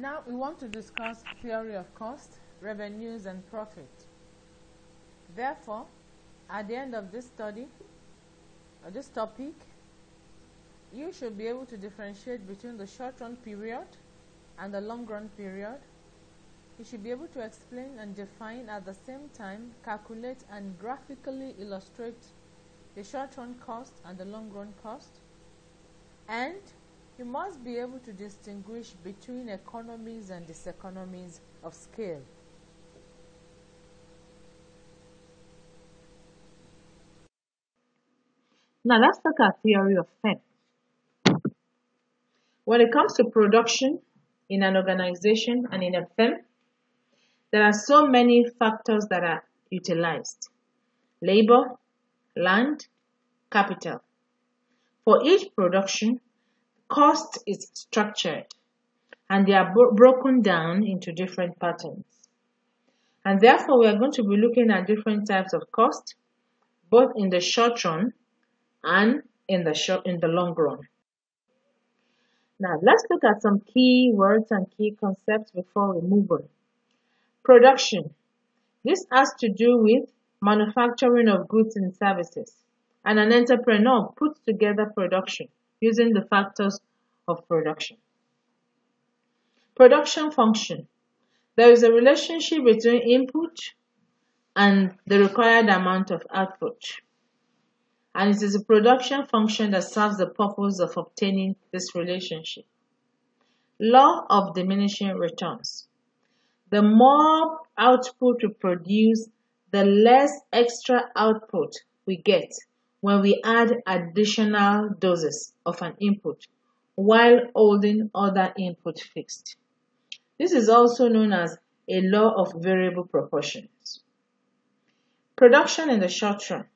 Now we want to discuss theory of cost, revenues, and profit. Therefore, at the end of this study, or this topic, you should be able to differentiate between the short-run period and the long-run period. You should be able to explain and define at the same time, calculate and graphically illustrate the short-run cost and the long-run cost. And you must be able to distinguish between economies and diseconomies of scale. Now let's look at theory of firm. When it comes to production in an organization and in a firm, there are so many factors that are utilized: labor, land, capital. For each production, cost is structured and they are broken down into different patterns. And therefore, we are going to be looking at different types of cost, both in the short run and in the long run. Now, let's look at some key words and key concepts before we move on. Production. This has to do with manufacturing of goods and services. And an entrepreneur puts together production using the factors of production. Production function. There is a relationship between input and the required amount of output. And it is a production function that serves the purpose of obtaining this relationship. Law of diminishing returns. The more output we produce, the less extra output we get when we add additional doses of an input while holding other input fixed. This is also known as a law of variable proportions. Production in the short run.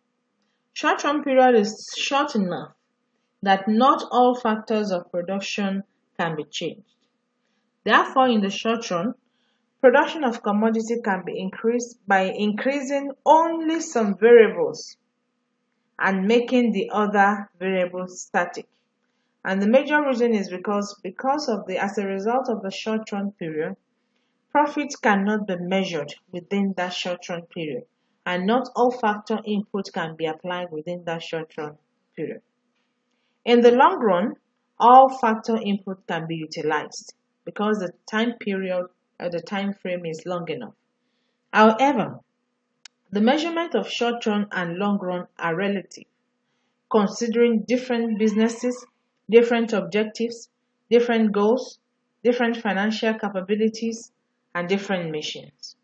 Short-run period is short enough that not all factors of production can be changed. Therefore, in the short run, production of commodity can be increased by increasing only some variables and making the other variables static. And the major reason is because as a result of the short-run period, profits cannot be measured within that short-run period. And not all factor input can be applied within that short-run period. In the long run, all factor input can be utilized because the time period or the time frame is long enough. However, the measurement of short-run and long run are relative, considering different businesses, different objectives, different goals, different financial capabilities, and different missions.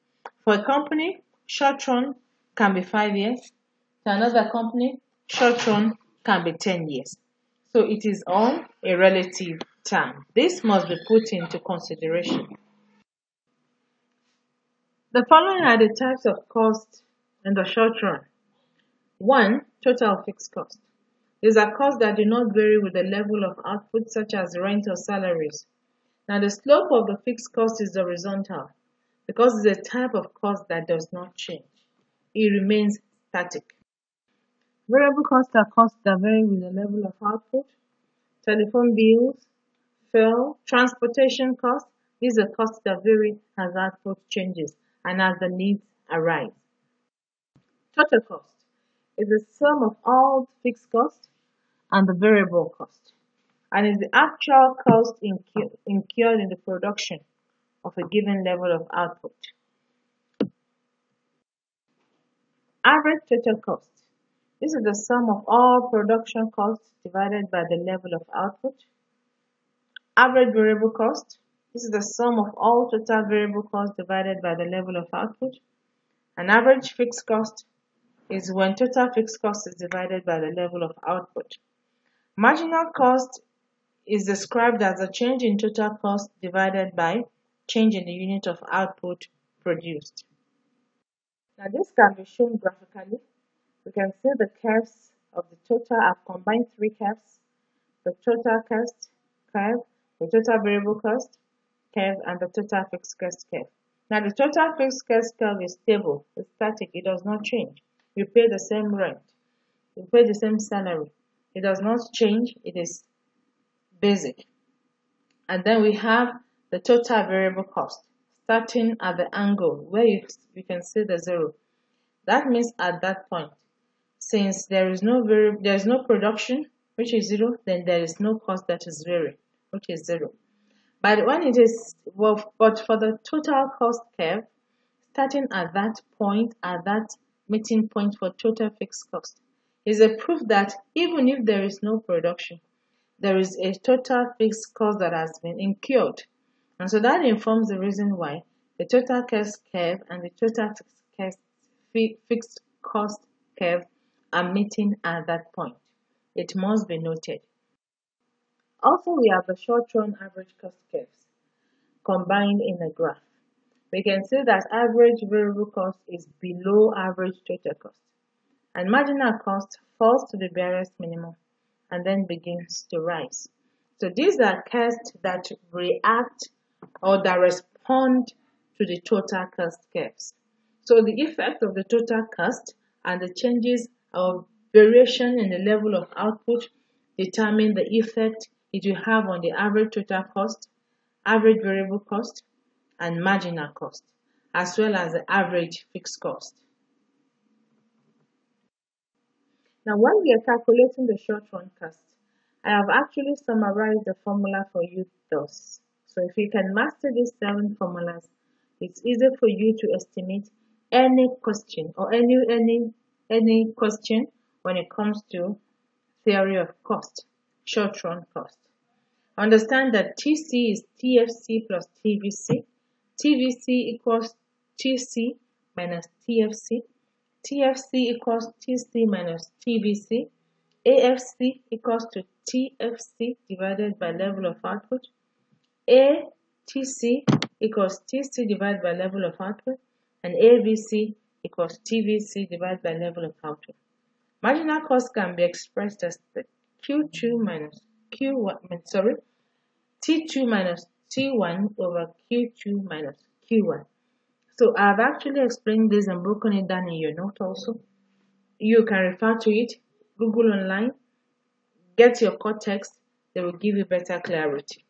For a company, short-run can be 5 years. To another company, short run can be 10 years. So it is all a relative term. This must be put into consideration. The following are the types of cost in the short run. 1. Total fixed cost. These are costs that do not vary with the level of output, such as rent or salaries. Now, the slope of the fixed cost is horizontal because it's a type of cost that does not change. It remains static. Variable costs are costs that vary with the level of output. Telephone bills, fuel, transportation costs. These are costs that vary as output changes and as the needs arise. Total cost is the sum of all fixed costs and the variable cost, and is the actual cost incurred in the production of a given level of output. Average total cost. This is the sum of all production costs divided by the level of output. Average variable cost. This is the sum of all total variable costs divided by the level of output. And average fixed cost is when total fixed cost is divided by the level of output. Marginal cost is described as a change in total cost divided by change in the unit of output produced. Now this can be shown graphically. We can see the curves of the total. I've combined 3 curves: the total cost curve, the total variable cost curve, and the total fixed cost curve. Now the total fixed cost curve is stable, it's static, it does not change. We pay the same rent, we pay the same salary. It does not change, it is basic. And then we have the total variable cost, starting at the angle where you can see the zero. That means at that point, since there is no production, which is zero, then there is no cost that is varied, which is zero. But when it is but for the total cost curve, starting at that point, at that meeting point for total fixed cost, is a proof that even if there is no production, there is a total fixed cost that has been incurred. And so that informs the reason why the total cost curve and the total fixed cost curve are meeting at that point. It must be noted. Also, we have the short-run average cost curves combined in a graph. We can see that average variable cost is below average total cost, and marginal cost falls to the barest minimum and then begins to rise. So these are costs that react or that respond to the total cost curves. So the effect of the total cost and the changes of variation in the level of output determine the effect it will have on the average total cost, average variable cost, and marginal cost, as well as the average fixed cost. Now, when we are calculating the short-run cost, I have actually summarized the formula for you thus. So if you can master these 7 formulas, it's easy for you to estimate any question or any question when it comes to theory of cost, short-run cost. Understand that TC is TFC plus TVC. TVC equals TC minus TFC. TFC equals TC minus TVC. AFC equals to TFC divided by level of output. ATC equals TC divided by level of output. And AVC equals TVC divided by level of output. Marginal cost can be expressed as the Q2 minus Q1, T2 minus T1 over Q2 minus Q1. So I've actually explained this and broken it down in your note also. You can refer to it, Google online, get your core text, they will give you better clarity.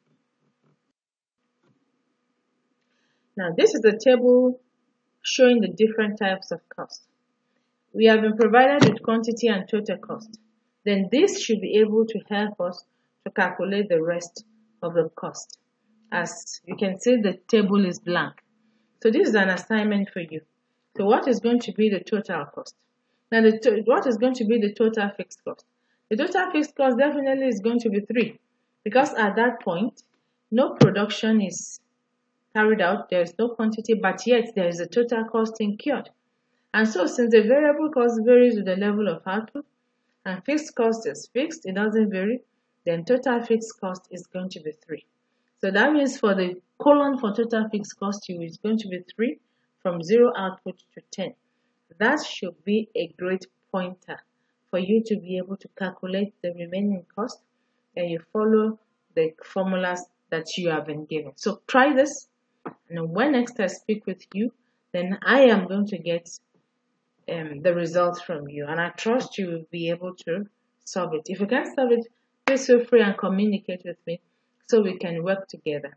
Now this is a table showing the different types of cost. We have been provided with quantity and total cost. Then this should be able to help us to calculate the rest of the cost. As you can see, the table is blank. So this is an assignment for you. So what is going to be the total cost? Now, what is going to be the total fixed cost? The total fixed cost definitely is going to be 3, because at that point, no production is carried out, there is no quantity, but yet there is a total cost incurred. And so since the variable cost varies with the level of output and fixed cost is fixed, it doesn't vary, then total fixed cost is going to be 3. So that means for the column for total fixed cost, is going to be 3 from 0 output to 10. That should be a great pointer for you to be able to calculate the remaining cost, and you follow the formulas that you have been given. So try this, and when next I speak with you, then I am going to get the results from you, and I trust you will be able to solve it. If you can't solve it, please feel free and communicate with me so we can work together.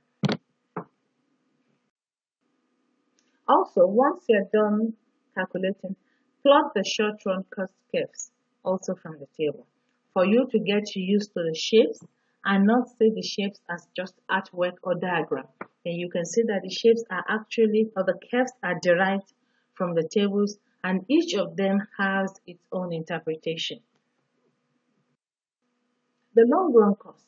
Also, once you're done calculating, plot the short-run cost curves also from the table for you to get used to the shapes and not see the shapes as just artwork or diagram. And you can see that the shapes are actually, or the curves are derived from the tables, and each of them has its own interpretation. The long run cost.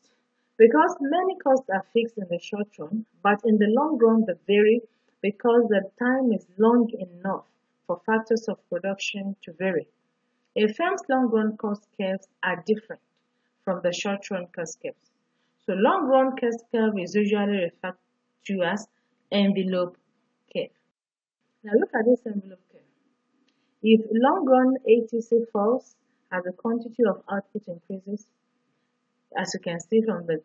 Because many costs are fixed in the short run, but in the long run they vary because the time is long enough for factors of production to vary. A firm's long run cost curves are different from the short run cost curves. So long run cost curve is usually referred to as envelope curve. Now look at this envelope curve. If long run ATC falls as the quantity of output increases, as you can see from the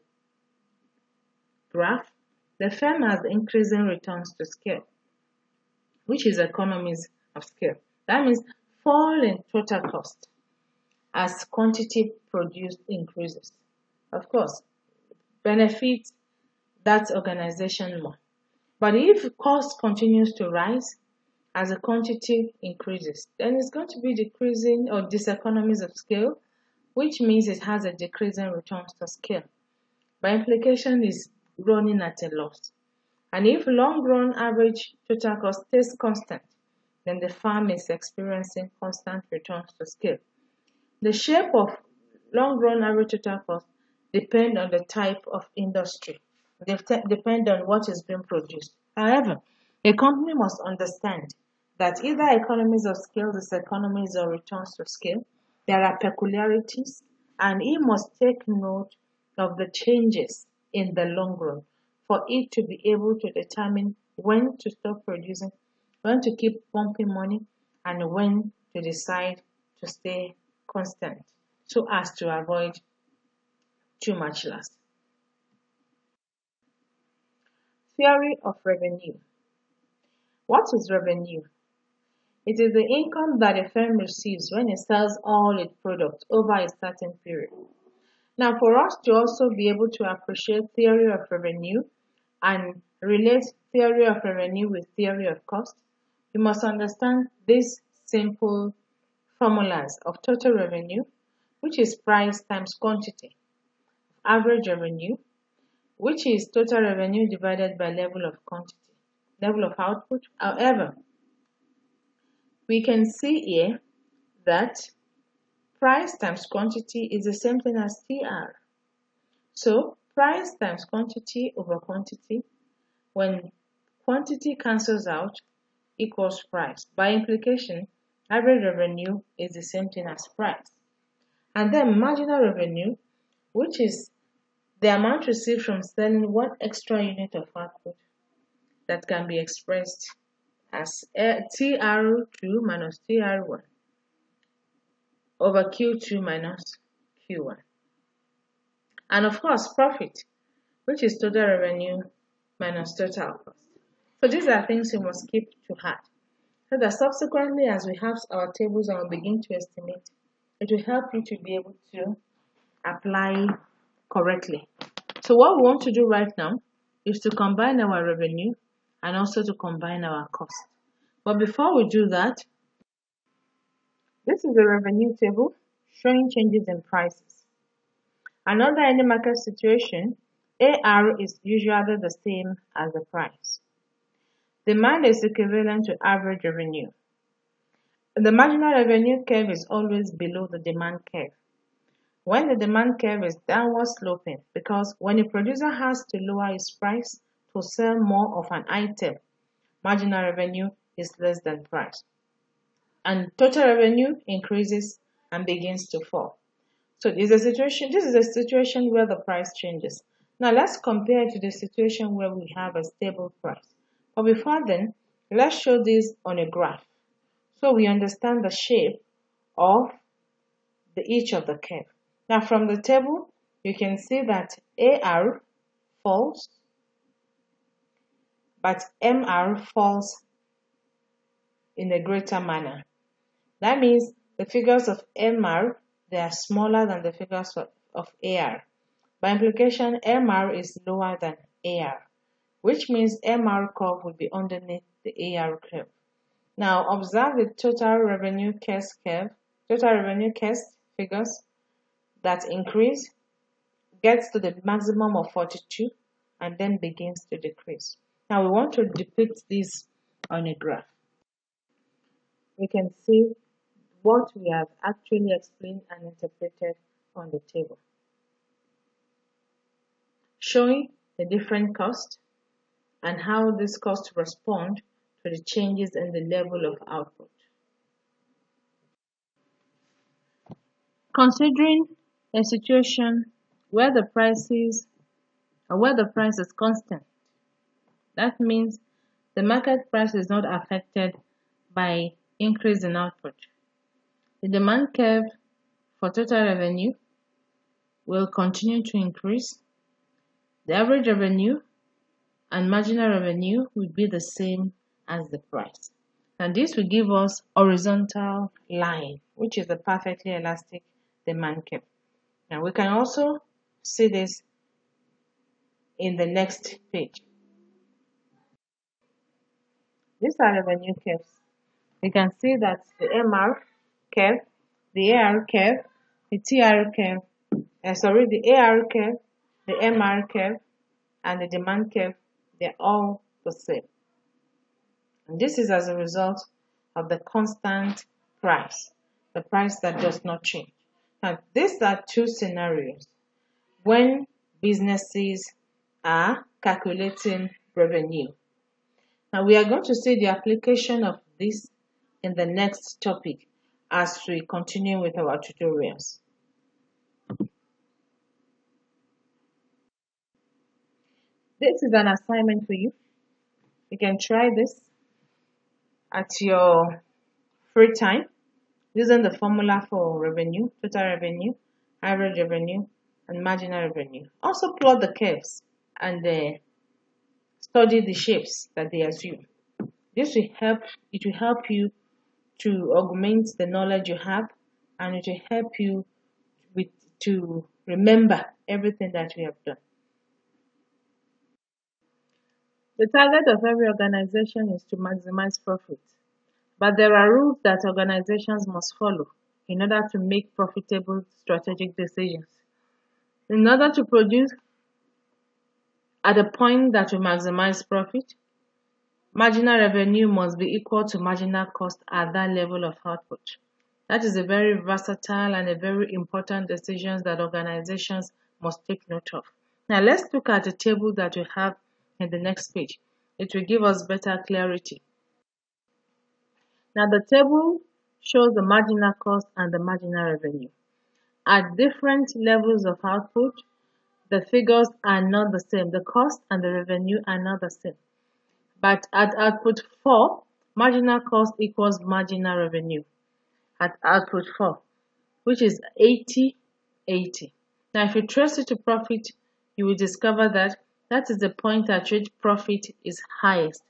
graph, the firm has increasing returns to scale, which is economies of scale. That means fall in total cost as quantity produced increases. Of course, benefits that organization more. But if cost continues to rise as the quantity increases, then it's going to be decreasing or diseconomies of scale, which means it has a decreasing returns to scale. By implication, is running at a loss. And if long-run average total cost stays constant, then the firm is experiencing constant returns to scale. The shape of long-run average total cost depend on the type of industry. They depend on what is being produced. However, a company must understand that either economies of scale, diseconomies, or returns to scale, there are peculiarities, and it must take note of the changes in the long run for it to be able to determine when to stop producing, when to keep pumping money, and when to decide to stay constant so as to avoid too much loss. Theory of revenue. What is revenue? It is the income that a firm receives when it sells all its products over a certain period. Now, for us to also be able to appreciate theory of revenue and relate theory of revenue with theory of cost, we must understand these simple formulas of total revenue, which is price times quantity, average revenue, which is total revenue divided by level of quantity, level of output. However, we can see here that price times quantity is the same thing as TR. So price times quantity over quantity, when quantity cancels out, equals price. By implication, average revenue is the same thing as price. And then marginal revenue, which is the amount received from selling one extra unit of output, that can be expressed as TR2 minus TR1 over Q2 minus Q1. And of course, profit, which is total revenue minus total cost. So these are things you must keep to heart, so that subsequently, as we have our tables and we begin to estimate, it will help you to be able to apply correctly. So what we want to do right now is to combine our revenue and also to combine our cost. But before we do that, this is a revenue table showing changes in prices. And under any market situation, AR is usually the same as the price. Demand is equivalent to average revenue. The marginal revenue curve is always below the demand curve. When the demand curve is downward sloping, because when a producer has to lower his price to sell more of an item, marginal revenue is less than price. And total revenue increases and begins to fall. So this is a situation where the price changes. Now let's compare it to the situation where we have a stable price. But before then, let's show this on a graph so we understand the shape of each of the curve. Now from the table, you can see that AR falls, but MR falls in a greater manner. That means the figures of MR, they are smaller than the figures of AR. By implication, MR is lower than AR, which means MR curve will be underneath the AR curve. Now observe the total revenue case curve. Total revenue case figures that increase gets to the maximum of 42 and then begins to decrease. Now we want to depict this on a graph. We can see what we have actually explained and interpreted on the table, showing the different costs and how these costs respond to the changes in the level of output. Considering a situation where the price is constant, that means the market price is not affected by increase in output. The demand curve for total revenue will continue to increase. The average revenue and marginal revenue will be the same as the price. And this will give us horizontal line, which is a perfectly elastic demand curve. Now we can also see this in the next page. These are revenue curves. You can see that the MR curve, the AR curve, the TR curve, the AR curve, the MR curve, and the demand curve, they're all the same. And this is as a result of the constant price, the price that does not change. Now, these are two scenarios when businesses are calculating revenue. Now, we are going to see the application of this in the next topic as we continue with our tutorials. This is an assignment for you. You can try this at your free time using the formula for revenue, total revenue, average revenue, and marginal revenue. Also plot the curves and study the shapes that they assume. This will help you to augment the knowledge you have, and it will help you to remember everything that we have done. The target of every organization is to maximize profit, but there are rules that organizations must follow in order to make profitable strategic decisions. In order to produce at a point that will maximize profit, marginal revenue must be equal to marginal cost at that level of output. That is a very versatile and a very important decision that organizations must take note of. Now let's look at the table that we have in the next page. It will give us better clarity. Now the table shows the marginal cost and the marginal revenue. At different levels of output, the figures are not the same. The cost and the revenue are not the same. But at output 4, marginal cost equals marginal revenue at output 4, which is 80/80. Now, if you trace it to profit, you will discover that that is the point at which profit is highest.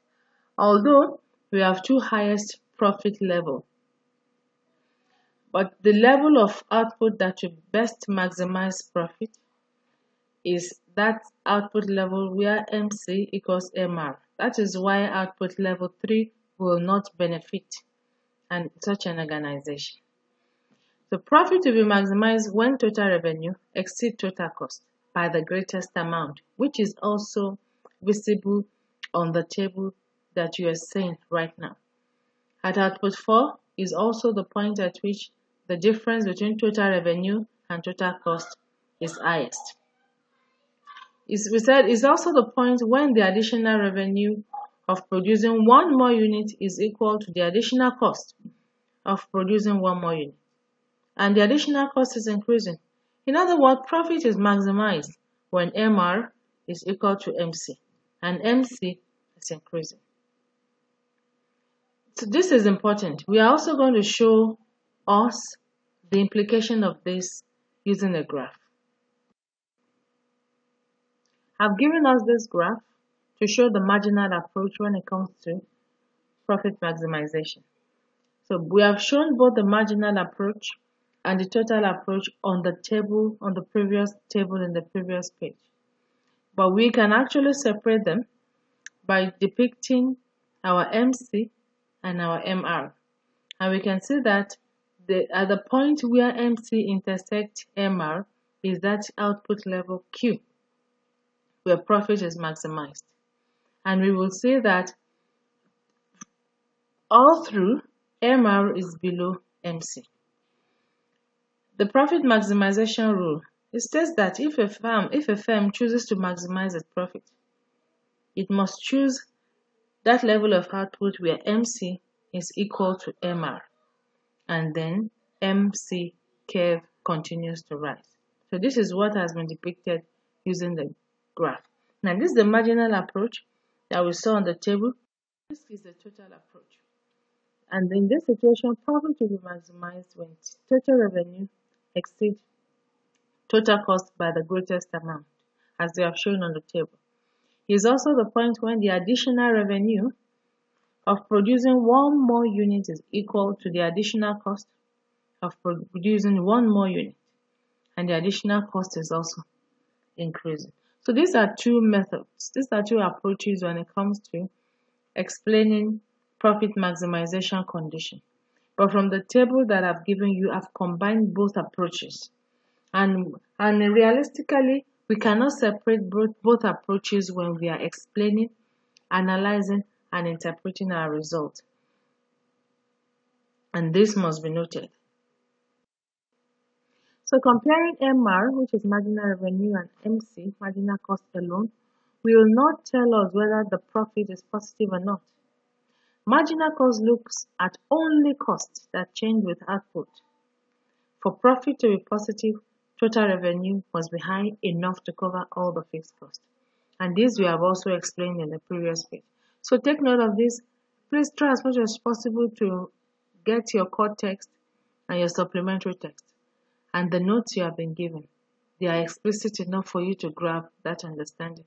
Although we have two highest profit levels, but the level of output that will best maximize profit is that output level where MC equals MR. That is why output level 3 will not benefit such an organization. The profit will be maximized when total revenue exceeds total cost by the greatest amount, which is also visible on the table that you are seeing right now. At output 4 is also the point at which the difference between total revenue and total cost is highest. We said it's also the point when the additional revenue of producing one more unit is equal to the additional cost of producing one more unit. And the additional cost is increasing. In other words, profit is maximized when MR is equal to MC, and MC is increasing. So this is important. We are also going to show us the implication of this using a graph. I've given us this graph to show the marginal approach when it comes to profit maximization. So we have shown both the marginal approach and the total approach on the table, on the previous table in the previous page. But we can actually separate them by depicting our MC and our MR. And we can see that at the point where MC intersects MR is that output level Q, where profit is maximized. And we will see that all through MR is below MC. The profit maximization rule, it states that if a firm chooses to maximize its profit, it must choose that level of output where MC is equal to MR, and then MC curve continues to rise. So this is what has been depicted using the graph. Now this is the marginal approach that we saw on the table. This is the total approach. And in this situation, profit will be maximized when total revenue exceeds total cost by the greatest amount, as they have shown on the table. It is also the point when the additional revenue of producing one more unit is equal to the additional cost of producing one more unit, and the additional cost is also increasing. So these are two methods. These are two approaches when it comes to explaining profit maximization condition. But from the table that I've given you, I've combined both approaches. And realistically, we cannot separate both approaches when we are explaining, analyzing, and interpreting our results. And this must be noted. So comparing MR, which is marginal revenue, and MC, marginal cost alone, will not tell us whether the profit is positive or not. Marginal cost looks at only costs that change with output. For profit to be positive, total revenue must be high enough to cover all the fixed costs. And this we have also explained in the previous page. So take note of this. Please try as much as possible to get your core text and your supplementary text and the notes you have been given. They are explicit enough for you to grab that understanding.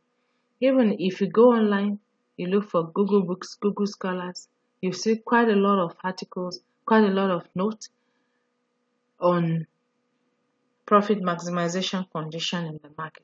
Even if you go online, you look for Google Books, Google Scholars, you see quite a lot of articles, quite a lot of notes on profit maximization condition in the market.